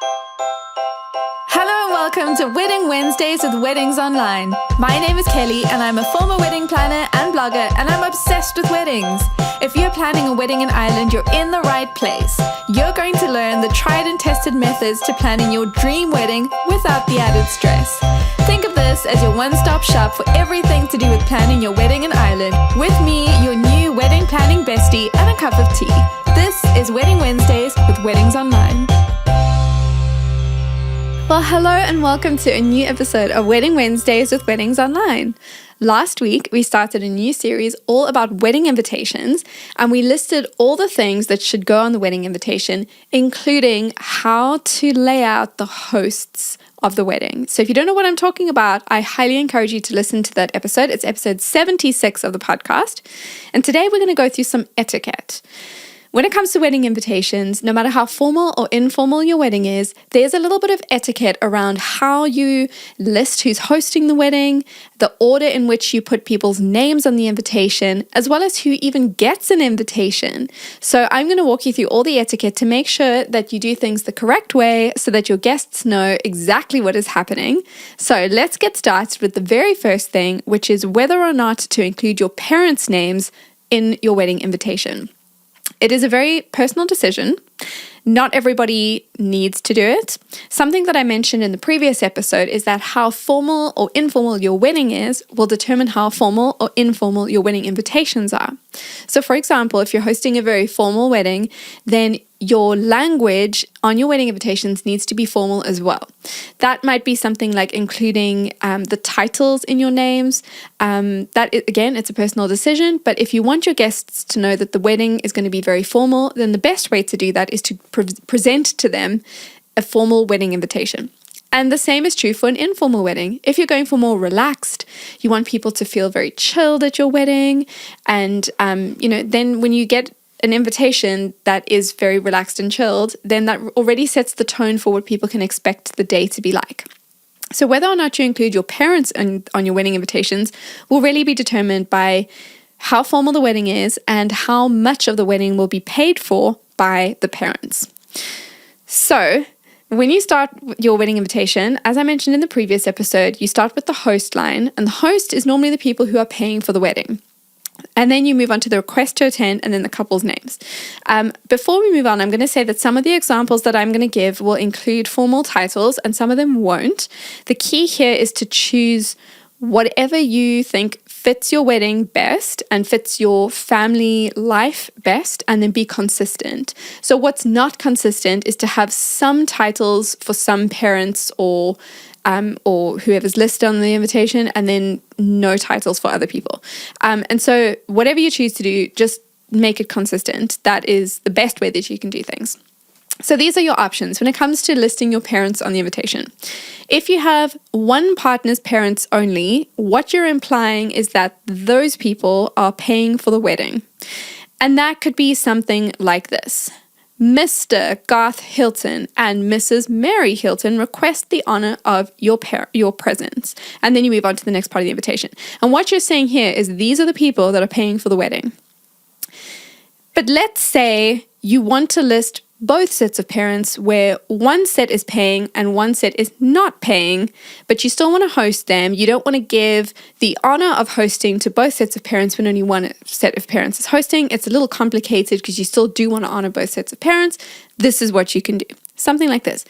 Hello and welcome to Wedding Wednesdays with Weddings Online. My name is Kelly and I'm a former wedding planner and blogger, and I'm obsessed with weddings. If you're planning a wedding in Ireland, you're in the right place. You're going to learn the tried and tested methods to planning your dream wedding without the added stress. Think of this as your one-stop shop for everything to do with planning your wedding in Ireland, with me, your new wedding planning bestie, and a cup of tea. This is Wedding Wednesdays with Weddings Online. Well, hello and welcome to a new episode of Wedding Wednesdays with Weddings Online. Last week, we started a new series all about wedding invitations, and we listed all the things that should go on the wedding invitation, including how to lay out the hosts of the wedding. So if you don't know what I'm talking about, I highly encourage you to listen to that episode. It's episode 76 of the podcast. And today we're going to go through some etiquette. When it comes to wedding invitations, no matter how formal or informal your wedding is, there's a little bit of etiquette around how you list who's hosting the wedding, the order in which you put people's names on the invitation, as well as who even gets an invitation. So I'm going to walk you through all the etiquette to make sure that you do things the correct way so that your guests know exactly what is happening. So let's get started with the very first thing, which is whether or not to include your parents' names in your wedding invitation. It is a very personal decision. Not everybody needs to do it. Something that I mentioned in the previous episode is that how formal or informal your wedding is will determine how formal or informal your wedding invitations are. So for example, if you're hosting a very formal wedding, then your language on your wedding invitations needs to be formal as well. That might be something like including the titles in your names. Again, it's a personal decision, but if you want your guests to know that the wedding is going to be very formal, then the best way to do that is to present to them a formal wedding invitation. And the same is true for an informal wedding. If you're going for more relaxed, you want people to feel very chilled at your wedding, and then when you get an invitation that is very relaxed and chilled, then that already sets the tone for what people can expect the day to be like. So whether or not you include your parents on your wedding invitations will really be determined by how formal the wedding is and how much of the wedding will be paid for by the parents. So when you start your wedding invitation, as I mentioned in the previous episode, you start with the host line, and the host is normally the people who are paying for the wedding. And then you move on to the request to attend and then the couple's names. Before we move on, I'm going to say that some of the examples that I'm going to give will include formal titles and some of them won't. The key here is to choose whatever you think fits your wedding best and fits your family life best, and then be consistent. So what's not consistent is to have some titles for some parents or whoever's listed on the invitation, and then no titles for other people. And so whatever you choose to do, just make it consistent. That is the best way that you can do things. So these are your options when it comes to listing your parents on the invitation. If you have one partner's parents only, what you're implying is that those people are paying for the wedding. And that could be something like this. Mr. Garth Hilton and Mrs. Mary Hilton request the honor of your presence. And then you move on to the next part of the invitation. And what you're saying here is these are the people that are paying for the wedding. But let's say you want to list both sets of parents where one set is paying and one set is not paying, but you still want to host them. You don't want to give the honor of hosting to both sets of parents when only one set of parents is hosting. It's a little complicated because you still do want to honor both sets of parents. This is what you can do. Something like this.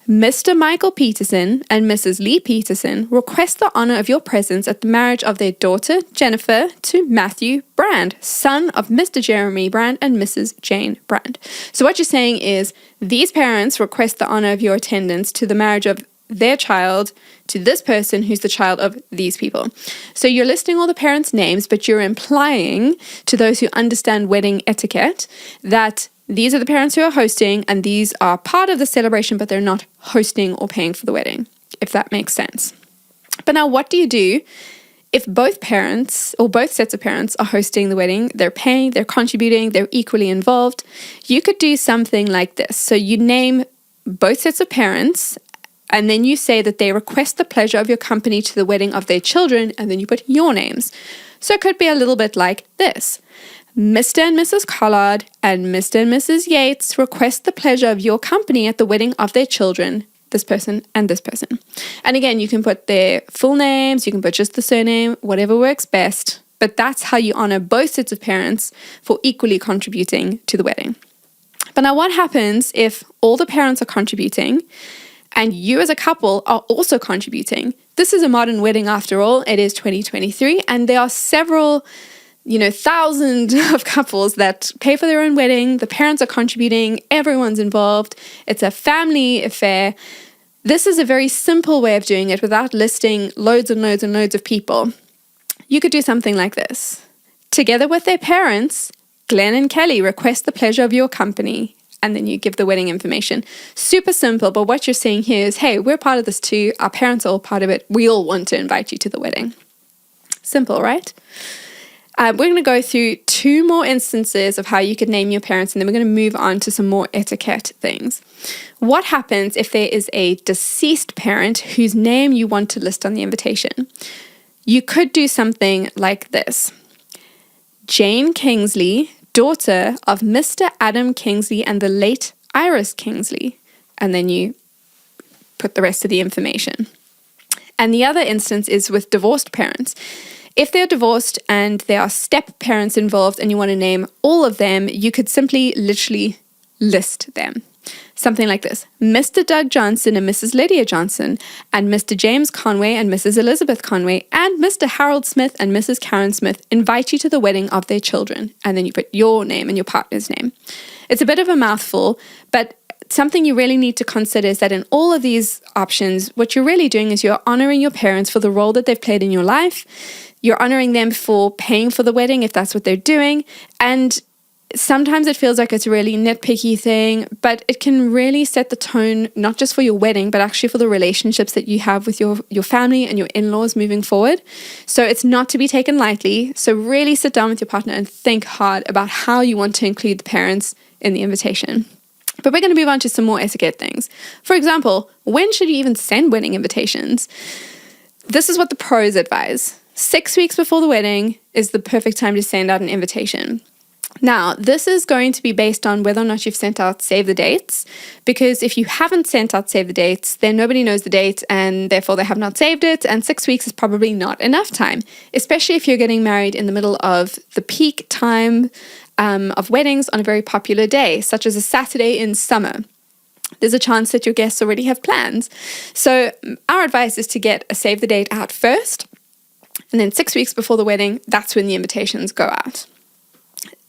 Mr. Michael Peterson and Mrs. Lee Peterson request the honor of your presence at the marriage of their daughter, Jennifer, to Matthew Brand, son of Mr. Jeremy Brand and Mrs. Jane Brand. So what you're saying is these parents request the honor of your attendance to the marriage of their child to this person who's the child of these people. So you're listing all the parents' names, but you're implying to those who understand wedding etiquette that these are the parents who are hosting, and these are part of the celebration, but they're not hosting or paying for the wedding, if that makes sense. But now what do you do if both parents or both sets of parents are hosting the wedding? They're paying, they're contributing, they're equally involved. You could do something like this. So you name both sets of parents, and then you say that they request the pleasure of your company to the wedding of their children, and then you put your names. So it could be a little bit like this. Mr. and Mrs. Collard and Mr. and Mrs. Yates request the pleasure of your company at the wedding of their children, this person and this person. And again, you can put their full names, you can put just the surname, whatever works best. But that's how you honor both sets of parents for equally contributing to the wedding. But now what happens if all the parents are contributing and you as a couple are also contributing? This is a modern wedding after all. It is 2023 and there are several thousands of couples that pay for their own wedding. The parents are contributing. Everyone's involved. It's a family affair. This is a very simple way of doing it without listing loads and loads and loads of people. You could do something like this. Together with their parents, Glenn and Kelly request the pleasure of your company, and then you give the wedding information. Super simple, but what you're saying here is, hey, we're part of this too. Our parents are all part of it. We all want to invite you to the wedding. Simple, right? We're going to go through 2 more instances of how you could name your parents, and then we're going to move on to some more etiquette things. What happens if there is a deceased parent whose name you want to list on the invitation? You could do something like this. Jane Kingsley, daughter of Mr. Adam Kingsley and the late Iris Kingsley. And then you put the rest of the information. And the other instance is with divorced parents. If they're divorced and there are step parents involved and you want to name all of them, you could simply literally list them. Something like this. Mr. Doug Johnson and Mrs. Lydia Johnson and Mr. James Conway and Mrs. Elizabeth Conway and Mr. Harold Smith and Mrs. Karen Smith invite you to the wedding of their children. And then you put your name and your partner's name. It's a bit of a mouthful, but something you really need to consider is that in all of these options, what you're really doing is you're honoring your parents for the role that they've played in your life. You're honoring them for paying for the wedding if that's what they're doing. And sometimes it feels like it's a really nitpicky thing, but it can really set the tone, not just for your wedding, but actually for the relationships that you have with your family and your in-laws moving forward. So it's not to be taken lightly. So really sit down with your partner and think hard about how you want to include the parents in the invitation. But we're going to move on to some more etiquette things. For example, when should you even send wedding invitations? This is what the pros advise. 6 weeks before the wedding is the perfect time to send out an invitation. Now, this is going to be based on whether or not you've sent out save the dates, because if you haven't sent out save the dates, then nobody knows the date and therefore they have not saved it, and 6 weeks is probably not enough time, especially if you're getting married in the middle of the peak time of weddings on a very popular day, such as a Saturday in summer. There's a chance that your guests already have plans. So our advice is to get a save the date out first, and then 6 weeks before the wedding, that's when the invitations go out.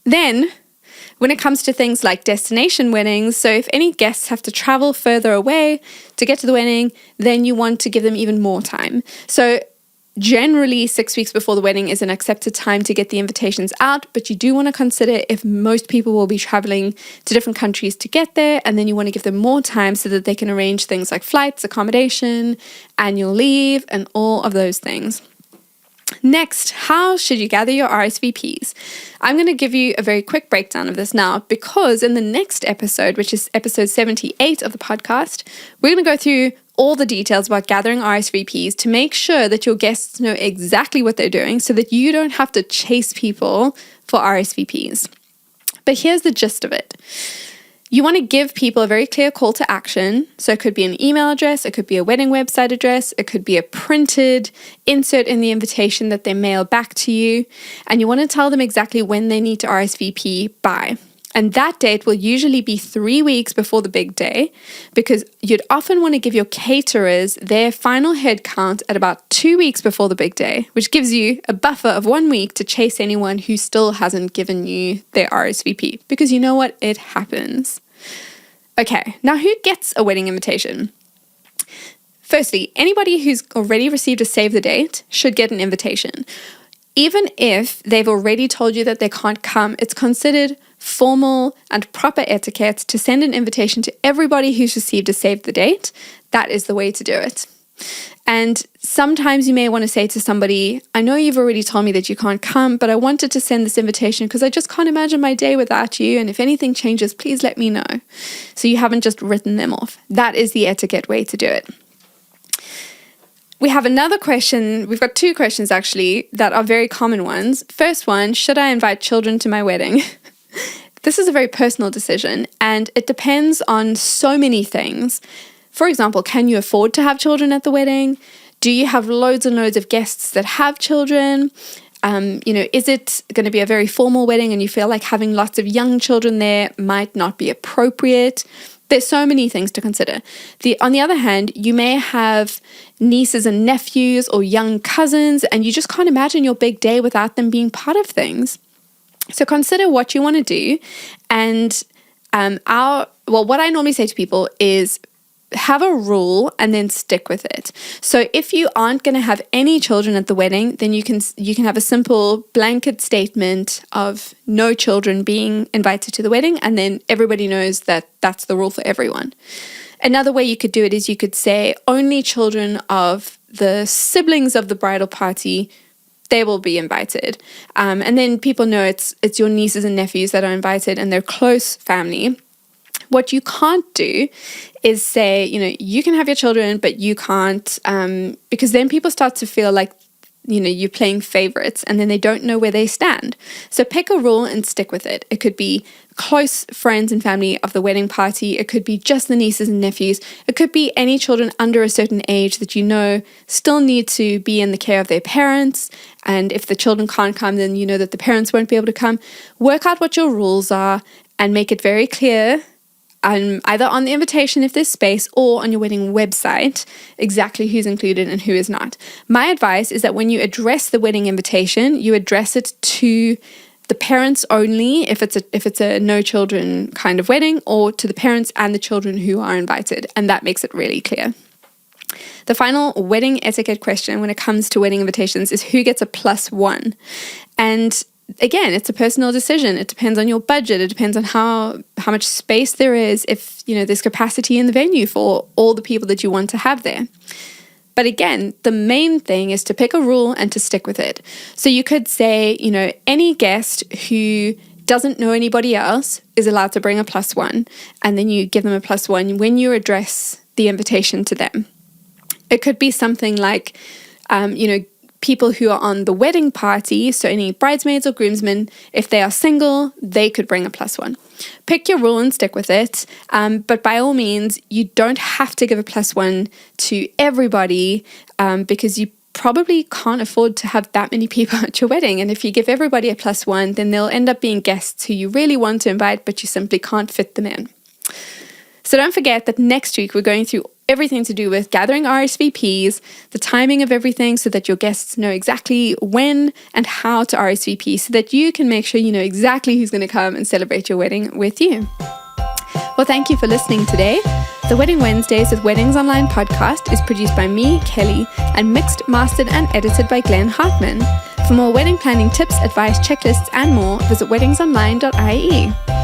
Then, when it comes to things like destination weddings, so if any guests have to travel further away to get to the wedding, then you want to give them even more time. So generally, 6 weeks before the wedding is an accepted time to get the invitations out, but you do want to consider if most people will be traveling to different countries to get there, and then you want to give them more time so that they can arrange things like flights, accommodation, annual leave, and all of those things. Next, how should you gather your RSVPs? I'm going to give you a very quick breakdown of this now, because in the next episode, which is episode 78 of the podcast, we're going to go through all the details about gathering RSVPs to make sure that your guests know exactly what they're doing so that you don't have to chase people for RSVPs. But here's the gist of it. You want to give people a very clear call to action. So it could be an email address, it could be a wedding website address, it could be a printed insert in the invitation that they mail back to you. And you want to tell them exactly when they need to RSVP by. And that date will usually be 3 weeks before the big day, because you'd often want to give your caterers their final head count at about 2 weeks before the big day, which gives you a buffer of 1 week to chase anyone who still hasn't given you their RSVP, because you know what? It happens. Okay, now who gets a wedding invitation? Firstly, anybody who's already received a save the date should get an invitation. Even if they've already told you that they can't come, it's considered formal and proper etiquette to send an invitation to everybody who's received a save the date. That is the way to do it. And sometimes you may want to say to somebody, I know you've already told me that you can't come, but I wanted to send this invitation because I just can't imagine my day without you. And if anything changes, please let me know. So you haven't just written them off. That is the etiquette way to do it. We have another question. We've got two questions actually that are very common ones. First one, should I invite children to my wedding? This is a very personal decision and it depends on so many things. For example, can you afford to have children at the wedding? Do you have loads and loads of guests that have children? Is it going to be a very formal wedding and you feel like having lots of young children there might not be appropriate? There's so many things to consider. On the other hand, you may have nieces and nephews or young cousins, and you just can't imagine your big day without them being part of things. So consider what you want to do. And what I normally say to people is have a rule and then stick with it. So if you aren't going to have any children at the wedding, then you can have a simple blanket statement of no children being invited to the wedding, and then everybody knows that that's the rule for everyone. Another way you could do it is you could say only children of the siblings of the bridal party, they will be invited. And then people know it's your nieces and nephews that are invited and their close family. What you can't do is say, you can have your children, but you can't, because then people start to feel like, you're playing favorites and then they don't know where they stand. So pick a rule and stick with it. It could be close friends and family of the wedding party. It could be just the nieces and nephews. It could be any children under a certain age that still need to be in the care of their parents. And if the children can't come, then you know that the parents won't be able to come. Work out what your rules are and make it very clear, either on the invitation if there's space or on your wedding website, exactly who's included and who is not. My advice is that when you address the wedding invitation, you address it to the parents only if it's a no children kind of wedding, or to the parents and the children who are invited, and that makes it really clear. The final wedding etiquette question when it comes to wedding invitations is who gets a +1. And again, it's a personal decision. It depends on your budget. It depends on how much space there is, if there's capacity in the venue for all the people that you want to have there. But again, the main thing is to pick a rule and to stick with it. So you could say, any guest who doesn't know anybody else is allowed to bring a +1, and then you give them a +1 when you address the invitation to them. It could be something like, people who are on the wedding party, so any bridesmaids or groomsmen, if they are single, they could bring a +1. Pick your rule and stick with it. But by all means, you don't have to give a +1 to everybody because you probably can't afford to have that many people at your wedding. And if you give everybody a +1, then they'll end up being guests who you really want to invite, but you simply can't fit them in. So don't forget that next week we're going through everything to do with gathering RSVPs, the timing of everything so that your guests know exactly when and how to RSVP so that you can make sure you know exactly who's going to come and celebrate your wedding with you. Well, thank you for listening today. The Wedding Wednesdays with Weddings Online podcast is produced by me, Kelly, and mixed, mastered and edited by Glenn Hartman. For more wedding planning tips, advice, checklists and more, visit weddingsonline.ie.